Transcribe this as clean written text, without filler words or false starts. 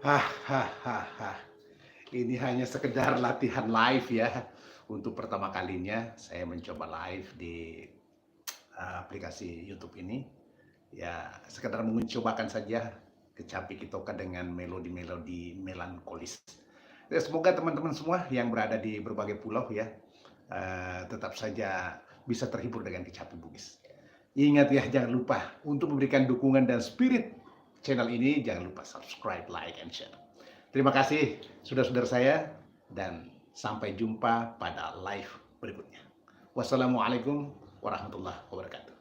Hahaha. Ini hanya sekedar latihan live ya. Untuk pertama kalinya saya mencoba live di aplikasi YouTube ini. Ya, sekedar mencobakan saja kecapi kitoka dengan melodi-melodi melankolis. Ya, semoga teman-teman semua yang berada di berbagai pulau ya, tetap saja bisa terhibur dengan kecapi Bugis. Ingat ya, jangan lupa untuk memberikan dukungan dan spirit channel ini, jangan lupa subscribe, like, and share. Terima kasih saudara-saudara saya dan sampai jumpa pada live berikutnya. Wassalamualaikum warahmatullahi wabarakatuh.